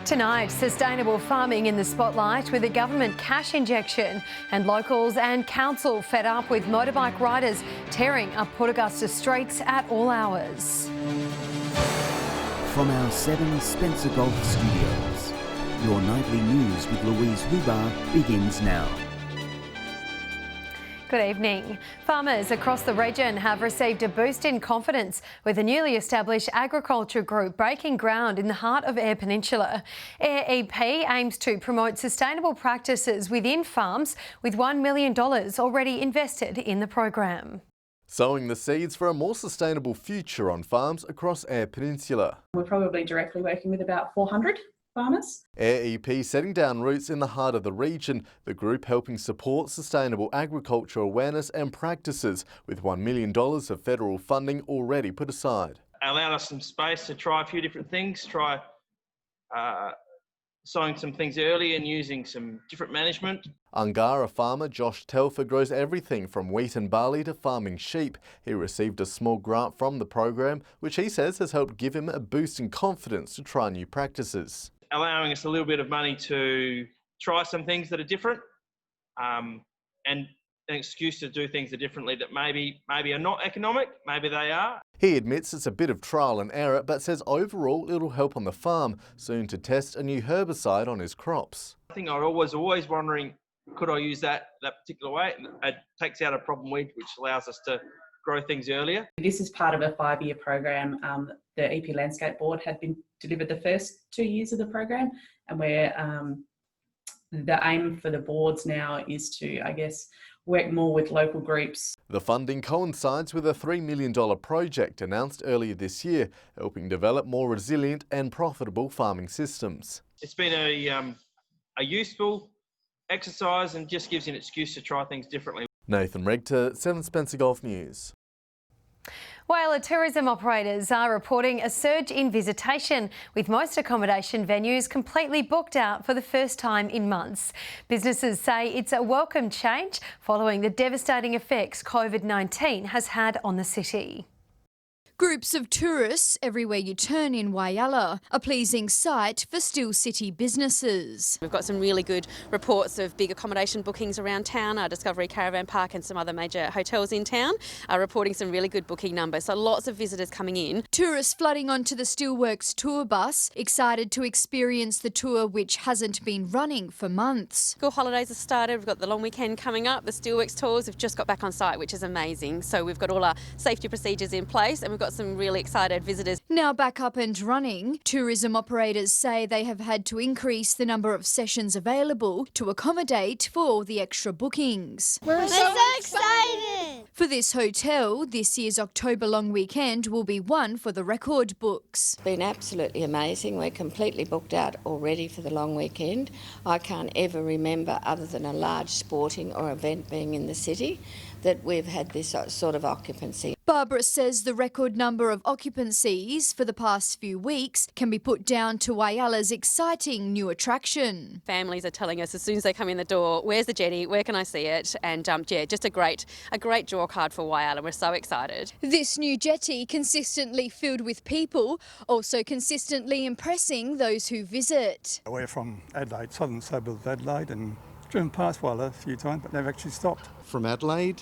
Tonight, sustainable farming in the spotlight with a government cash injection and locals and council fed up with motorbike riders tearing up Port Augusta streets at all hours. From our 7 Spencer Golf Studios, your nightly news with Louise Huber begins now. Good evening. Farmers across the region have received a boost in confidence with a newly established agriculture group breaking ground in the heart of Eyre Peninsula. AirEP aims to promote sustainable practices within farms with $1 million already invested in the program. Sowing the seeds for a more sustainable future on farms across Eyre Peninsula. We're probably directly working with about 400 farmers. AirEP setting down roots in the heart of the region, the group helping support sustainable agriculture awareness and practices with $1 million of federal funding already put aside. Allowed us some space to try a few different things, try sowing some things early and using some different management. Angara farmer Josh Telfer grows everything from wheat and barley to farming sheep. He received a small grant from the program, which he says has helped give him a boost in confidence to try new practices. Allowing us a little bit of money to try some things that are different and an excuse to do things differently that maybe are not economic, maybe they are. He admits it's a bit of trial and error, but says overall it'll help on the farm, soon to test a new herbicide on his crops. I think I was always wondering, could I use that particular way? It takes out a problem weed, which allows us to grow things earlier. This is part of a 5-year program. The EP Landscape Board had been delivered the first 2 years of the program, and where the aim for the boards now is to, work more with local groups. The funding coincides with a $3 million project announced earlier this year, helping develop more resilient and profitable farming systems. It's been a useful exercise and just gives you an excuse to try things differently. Nathan Regter, 7 Spencer Golf News. While tourism operators are reporting a surge in visitation, with most accommodation venues completely booked out for the first time in months. Businesses say it's a welcome change following the devastating effects COVID-19 has had on the city. Groups of tourists everywhere you turn in Whyalla, a pleasing sight for still city businesses. We've got some really good reports of big accommodation bookings around town. Our Discovery Caravan Park and some other major hotels in town are reporting some really good booking numbers, so lots of visitors coming in. Tourists flooding onto the Steelworks tour bus, excited to experience the tour which hasn't been running for months. School holidays have started, we've got the long weekend coming up. The Steelworks tours have just got back on site, which is amazing. So we've got all our safety procedures in place and we've got some really excited visitors. Now back up and running, tourism operators say they have had to increase the number of sessions available to accommodate for all the extra bookings. We're so excited! For this hotel, this year's October long weekend will be one for the record books. It's been absolutely amazing. We're completely booked out already for the long weekend. I can't ever remember, other than a large sporting or event being in the city, that we've had this sort of occupancy. Barbara says the record number of occupancies for the past few weeks can be put down to Whyalla's exciting new attraction. Families are telling us as soon as they come in the door, where's the jetty, where can I see it? And just a great draw card for Whyalla. We're so excited. This new jetty, consistently filled with people, also consistently impressing those who visit. We're from Adelaide, southern suburb of Adelaide, and driven past Whyalla a few times, but they've actually stopped. From Adelaide,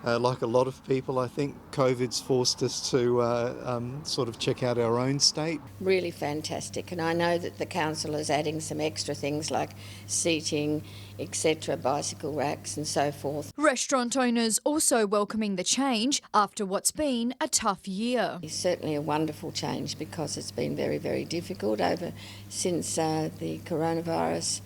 like a lot of people, I think COVID's forced us to sort of check out our own state. Really fantastic, and I know that the council is adding some extra things like seating, etc., bicycle racks and so forth. Restaurant owners also welcoming the change after what's been a tough year. It's certainly a wonderful change because it's been very, very difficult since the coronavirus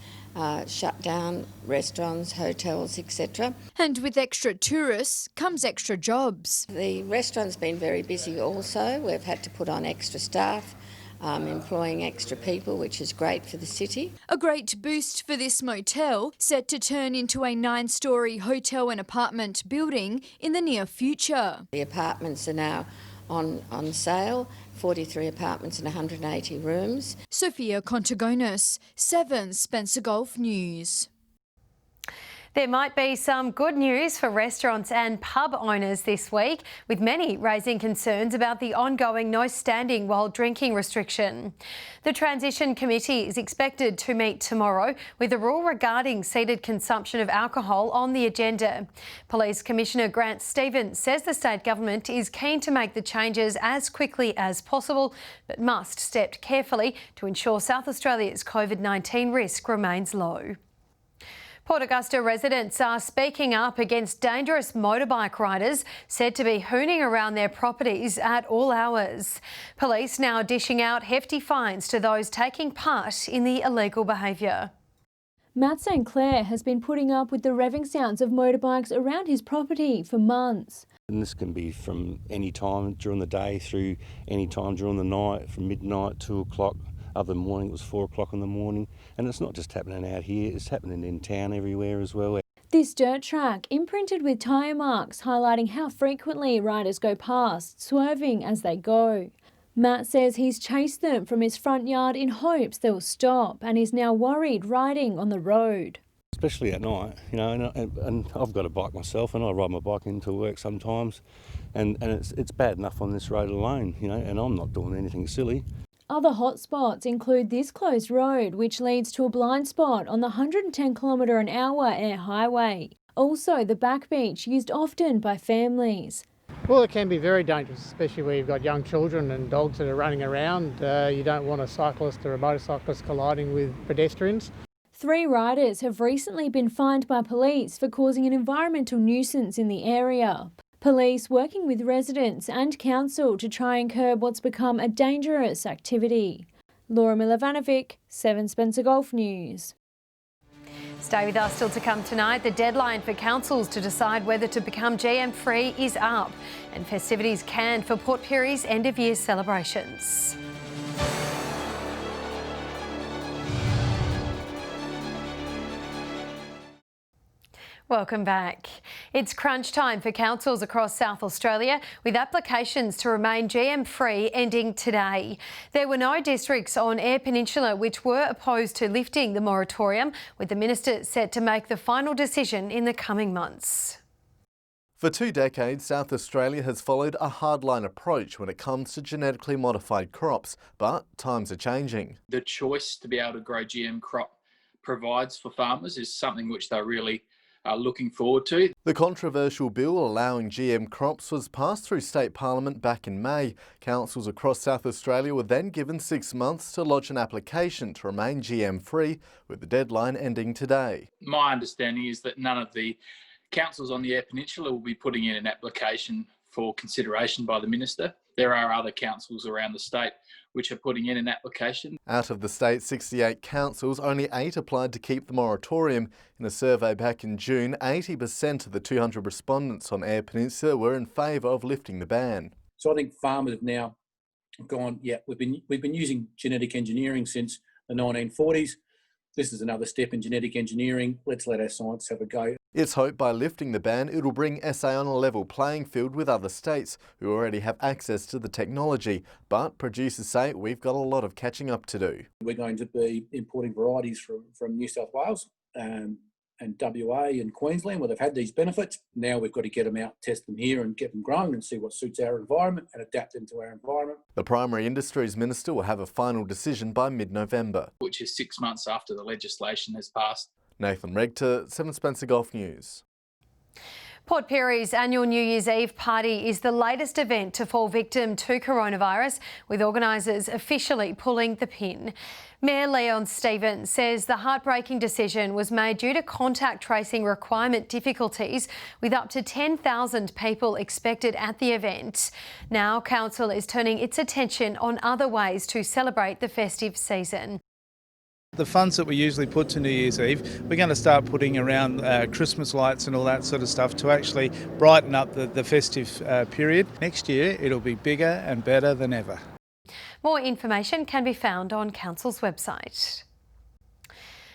shut down restaurants, hotels, etc. And with extra tourists comes extra jobs. The restaurant's been very busy also. We've had to put on extra staff, employing extra people, which is great for the city. A great boost for this motel, set to turn into a 9-storey hotel and apartment building in the near future. The apartments are now on sale, 43 apartments and 180 rooms. Sophia Contagonis, 7 Spencer Golf News. There might be some good news for restaurants and pub owners this week, with many raising concerns about the ongoing no standing while drinking restriction. The Transition Committee is expected to meet tomorrow with a rule regarding seated consumption of alcohol on the agenda. Police Commissioner Grant Stevens says the state government is keen to make the changes as quickly as possible, but must step carefully to ensure South Australia's COVID-19 risk remains low. Port Augusta residents are speaking up against dangerous motorbike riders said to be hooning around their properties at all hours. Police now dishing out hefty fines to those taking part in the illegal behaviour. Matt St Clair has been putting up with the revving sounds of motorbikes around his property for months. And this can be from any time during the day through any time during the night, from midnight, 2 o'clock. Other morning it was 4 o'clock in the morning, and it's not just happening out here, it's happening in town everywhere as well. This dirt track, imprinted with tyre marks, highlighting how frequently riders go past, swerving as they go. Matt says he's chased them from his front yard in hopes they'll stop, and is now worried riding on the road. Especially at night, you know, and I've got a bike myself, and I ride my bike into work sometimes, and it's bad enough on this road alone, you know, and I'm not doing anything silly. Other hotspots include this closed road, which leads to a blind spot on the 110km/h air highway. Also, the back beach, used often by families. Well, it can be very dangerous, especially where you've got young children and dogs that are running around. You don't want a cyclist or a motorcyclist colliding with pedestrians. 3 riders have recently been fined by police for causing an environmental nuisance in the area. Police working with residents and council to try and curb what's become a dangerous activity. Laura Milovanovic, 7 Spencer Golf News. Stay with us. Still to come tonight, the deadline for councils to decide whether to become GM-free is up, and festivities canned for Port Pirie's end-of-year celebrations. Welcome back. It's crunch time for councils across South Australia, with applications to remain GM-free ending today. There were no districts on Eyre Peninsula which were opposed to lifting the moratorium, with the minister set to make the final decision in the coming months. For 2 decades, South Australia has followed a hardline approach when it comes to genetically modified crops, but times are changing. The choice to be able to grow GM crop provides for farmers is something which they're really looking forward to. The controversial bill allowing GM crops was passed through state parliament back in May. Councils across South Australia were then given 6 months to lodge an application to remain GM-free, with the deadline ending today. My understanding is that none of the councils on the Eyre Peninsula will be putting in an application for consideration by the minister. There are other councils around the state which are putting in an application. Out of the state's 68 councils, only 8 applied to keep the moratorium. In a survey back in June, 80% of the 200 respondents on Eyre Peninsula were in favour of lifting the ban. So I think farmers have now gone, yeah, we've been using genetic engineering since the 1940s. This is another step in genetic engineering. Let's let our science have a go. It's hoped by lifting the ban, it'll bring SA on a level playing field with other states who already have access to the technology. But producers say we've got a lot of catching up to do. We're going to be importing varieties from New South Wales and WA and Queensland, where they've had these benefits. Now we've got to get them out, test them here and get them grown and see what suits our environment and adapt them to our environment. The Primary Industries Minister will have a final decision by mid-November, which is 6 months after the legislation has passed. Nathan Regter, 7 Spencer Golf News. Port Pirie's annual New Year's Eve party is the latest event to fall victim to coronavirus, with organisers officially pulling the pin. Mayor Leon Stevens says the heartbreaking decision was made due to contact tracing requirement difficulties, with up to 10,000 people expected at the event. Now, Council is turning its attention on other ways to celebrate the festive season. The funds that we usually put to New Year's Eve, we're going to start putting around Christmas lights and all that sort of stuff to actually brighten up the festive period. Next year it'll be bigger and better than ever. More information can be found on Council's website.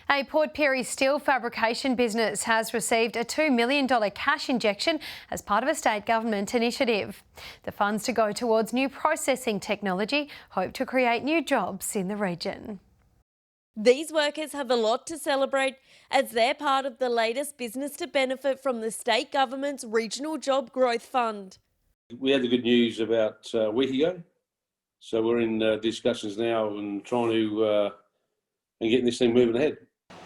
A Port Pirie steel fabrication business has received a $2 million cash injection as part of a state government initiative. The funds to go towards new processing technology hope to create new jobs in the region. These workers have a lot to celebrate as they're part of the latest business to benefit from the state government's Regional Job Growth Fund. We had the good news about a week ago, so we're in discussions now and trying to and getting this thing moving ahead.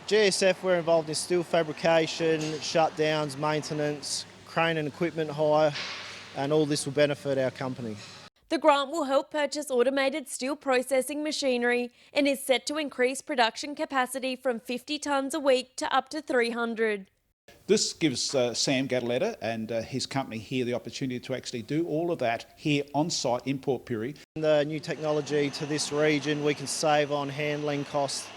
GSF, we're involved in steel fabrication, shutdowns, maintenance, crane and equipment hire, and all this will benefit our company. The grant will help purchase automated steel processing machinery and is set to increase production capacity from 50 tonnes a week to up to 300. This gives Sam Gadaletta and his company here the opportunity to actually do all of that here on site in Port Pirie. The new technology to this region, we can save on handling costs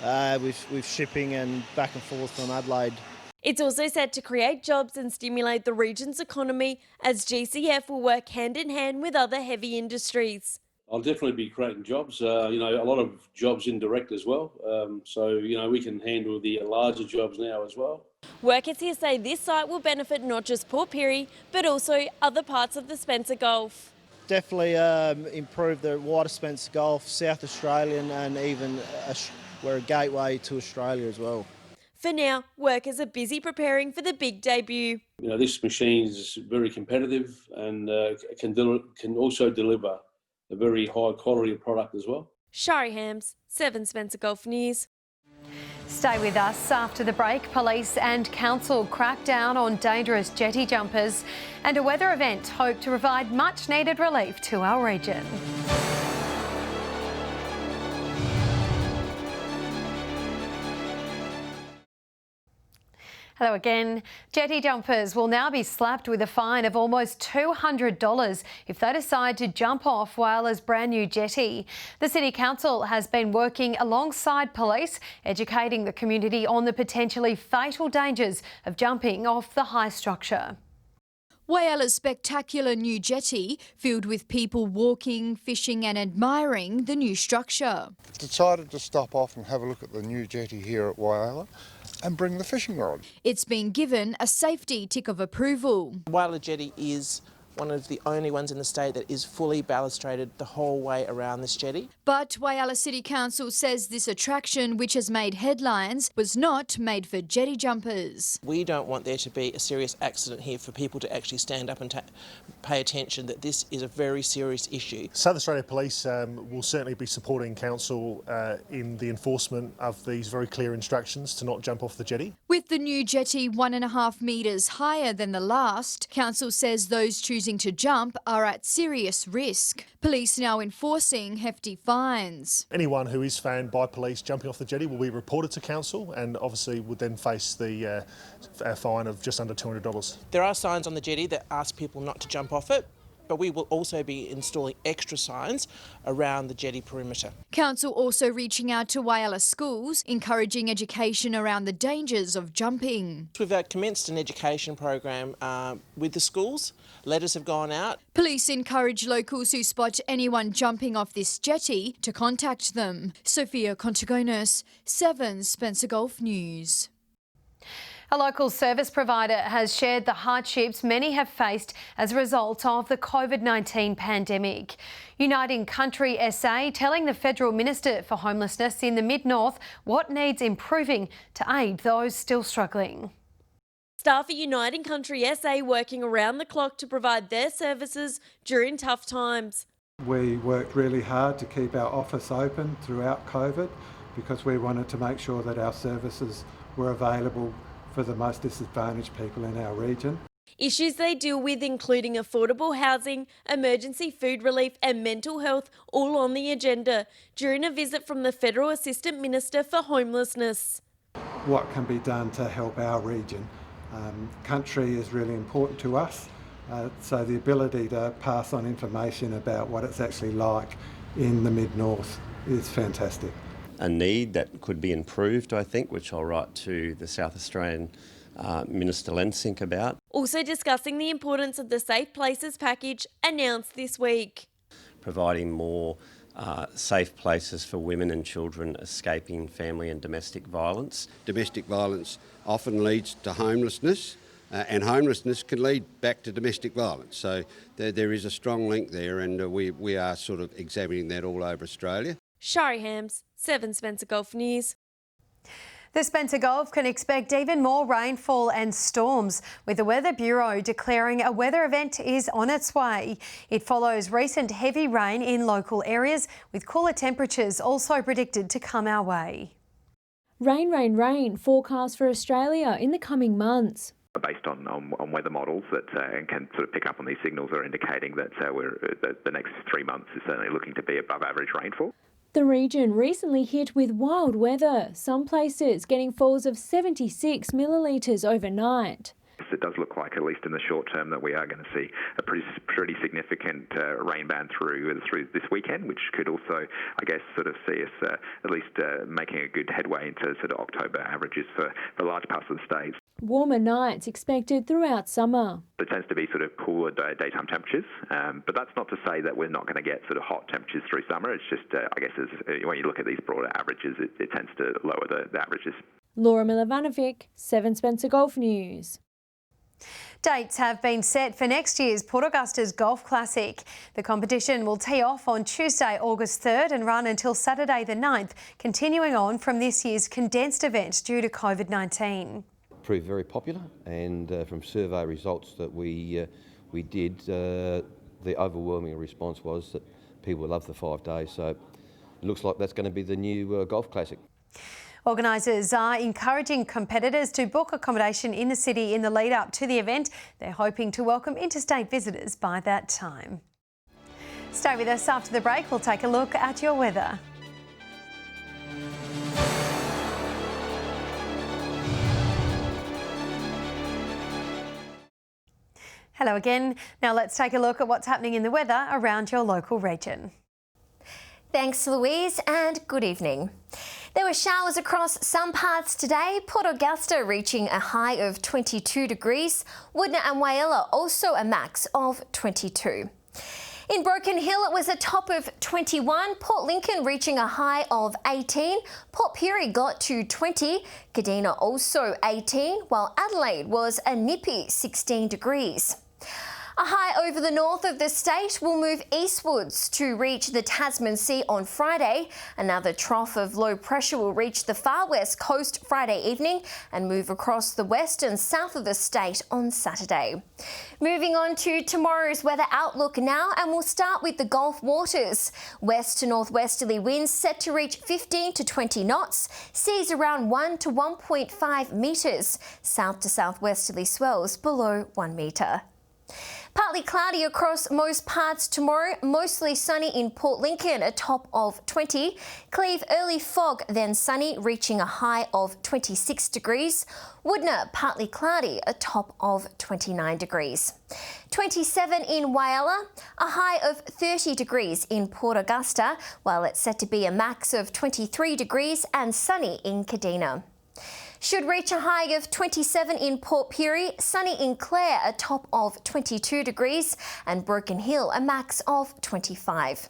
with shipping and back and forth from Adelaide. It's also set to create jobs and stimulate the region's economy as GCF will work hand in hand with other heavy industries. I'll definitely be creating jobs, a lot of jobs indirect as well. So we can handle the larger jobs now as well. Workers here say this site will benefit not just Port Pirie, but also other parts of the Spencer Gulf. Definitely improve the wider Spencer Gulf, South Australian, and even we're a gateway to Australia as well. For now, workers are busy preparing for the big debut. This machine is very competitive and can also deliver a very high quality product as well. Shari Hams, 7 Spencer Gulf News. Stay with us. After the break, police and council crack down on dangerous jetty jumpers, and a weather event hoped to provide much needed relief to our region. Hello again. Jetty jumpers will now be slapped with a fine of almost $200 if they decide to jump off Whyala's brand new jetty. The City Council has been working alongside police, educating the community on the potentially fatal dangers of jumping off the high structure. Whyala's spectacular new jetty, filled with people walking, fishing and admiring the new structure. Decided to stop off and have a look at the new jetty here at Whyala and bring the fishing rod. It's been given a safety tick of approval. Whyala Jetty is one of the only ones in the state that is fully balustraded the whole way around this jetty. But Whyala City Council says this attraction, which has made headlines, was not made for jetty jumpers. We don't want there to be a serious accident here for people to actually stand up and pay attention that this is a very serious issue. South Australia Police will certainly be supporting Council in the enforcement of these very clear instructions to not jump off the jetty. With the new jetty 1.5 metres higher than the last, Council says those choosing to jump are at serious risk. Police now enforcing hefty fines. Anyone who is found by police jumping off the jetty will be reported to Council and obviously would then face the fine of just under $200. There are signs on the jetty that ask people not to jump off it, but we will also be installing extra signs around the jetty perimeter. Council also reaching out to Whyala schools, encouraging education around the dangers of jumping. We've commenced an education program with the schools. Letters have gone out. Police encourage locals who spot anyone jumping off this jetty to contact them. Sophia Contagonis, 7 Spencer Gulf News. A local service provider has shared the hardships many have faced as a result of the COVID-19 pandemic. Uniting Country SA telling the Federal Minister for Homelessness in the Mid-North what needs improving to aid those still struggling. Staff at Uniting Country SA working around the clock to provide their services during tough times. We worked really hard to keep our office open throughout COVID because we wanted to make sure that our services were available for the most disadvantaged people in our region. Issues they deal with including affordable housing, emergency food relief and mental health all on the agenda during a visit from the Federal Assistant Minister for Homelessness. What can be done to help our region? Country is really important to us, so the ability to pass on information about what it's actually like in the Mid-North is fantastic. A need that could be improved, I think, which I'll write to the South Australian Minister Lensink about. Also discussing the importance of the Safe Places package announced this week. Providing more safe places for women and children escaping family and domestic violence. Domestic violence often leads to homelessness and homelessness can lead back to domestic violence. So there is a strong link there and we are sort of examining that all over Australia. Shari Hams, 7 Spencer Golf News. The Spencer Gulf can expect even more rainfall and storms, with the Weather Bureau declaring a weather event is on its way. It follows recent heavy rain in local areas, with cooler temperatures also predicted to come our way. Rain, rain, rain forecast for Australia in the coming months. Based on weather models that can sort of pick up on these signals are indicating that the next 3 months is certainly looking to be above average rainfall. The region recently hit with wild weather, some places getting falls of 76 millilitres overnight. It does look like, at least in the short term, that we are going to see a pretty significant rain band through this weekend, which could also, I guess, sort of see us at least making a good headway into sort of October averages for large parts of the state. Warmer nights expected throughout summer. It tends to be sort of cooler daytime temperatures, but that's not to say that we're not going to get sort of hot temperatures through summer. It's just, I guess, when you look at these broader averages, it tends to lower the averages. Laura Milovanovic, 7 Spencer Golf News. Dates have been set for next year's Port Augusta's Golf Classic. The competition will tee off on Tuesday, August 3rd and run until Saturday the 9th, continuing on from this year's condensed event due to COVID-19. Proved very popular, and from survey results that we did, the overwhelming response was that people love the 5 days. So it looks like that's going to be the new Golf Classic. Organisers are encouraging competitors to book accommodation in the city in the lead up to the event. They're hoping to welcome interstate visitors by that time. Stay with us after the break. We'll take a look at your weather. Hello again. Now let's take a look at what's happening in the weather around your local region. Thanks, Louise, and good evening. There were showers across some parts today, Port Augusta reaching a high of 22 degrees, Woodna and Whyalla also a max of 22. In Broken Hill, it was a top of 21, Port Lincoln reaching a high of 18, Port Pirie got to 20, Kadina also 18, while Adelaide was a nippy 16 degrees. A high over the north of the state will move eastwards to reach the Tasman Sea on Friday. Another trough of low pressure will reach the far west coast Friday evening and move across the west and south of the state on Saturday. Moving on to tomorrow's weather outlook now, and we'll start with the Gulf waters. West to northwesterly winds set to reach 15 to 20 knots, seas around 1 to 1.5 metres, south to southwesterly swells below 1 metre. Partly cloudy across most parts tomorrow, mostly sunny in Port Lincoln, a top of 20. Cleve early fog, then sunny, reaching a high of 26 degrees. Woodna partly cloudy, a top of 29 degrees. 27 in Whyalla, a high of 30 degrees in Port Augusta, while it's set to be a max of 23 degrees and sunny in Kadina. Should reach a high of 27 in Port Pirie, sunny in Clare, a top of 22 degrees, and Broken Hill, a max of 25.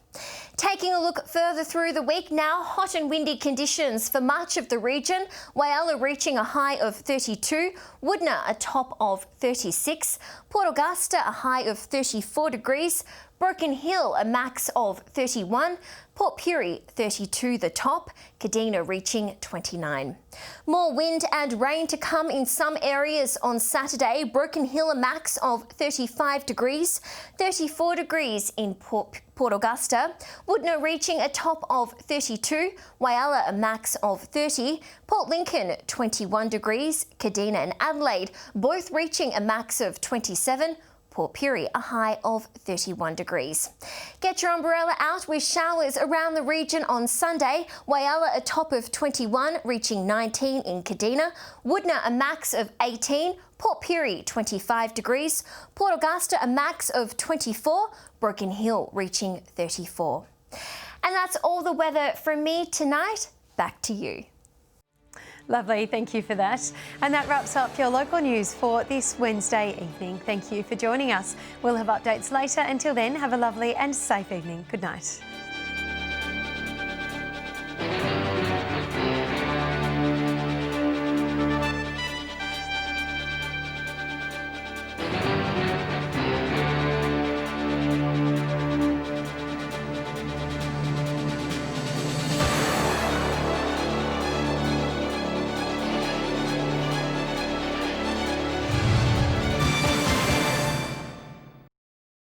Taking a look further through the week now, hot and windy conditions for much of the region, Whyalla reaching a high of 32, Woodna a top of 36, Port Augusta a high of 34 degrees, Broken Hill a max of 31, Port Pirie 32 the top, Kadina reaching 29. More wind and rain to come in some areas on Saturday. Broken Hill a max of 35 degrees, 34 degrees in Port Augusta, Woodna reaching a top of 32, Whyalla a max of 30, Port Lincoln 21 degrees, Kadina and Adelaide both reaching a max of 27, Port Pirie a high of 31 degrees. Get your umbrella out with showers around the region on Sunday. Whyalla a top of 21, reaching 19 in Kadina. Woodna a max of 18. Port Pirie 25 degrees. Port Augusta a max of 24. Broken Hill reaching 34. And that's all the weather from me tonight. Back to you. Lovely, thank you for that. And that wraps up your local news for this Wednesday evening. Thank you for joining us. We'll have updates later. Until then, have a lovely and safe evening. Good night.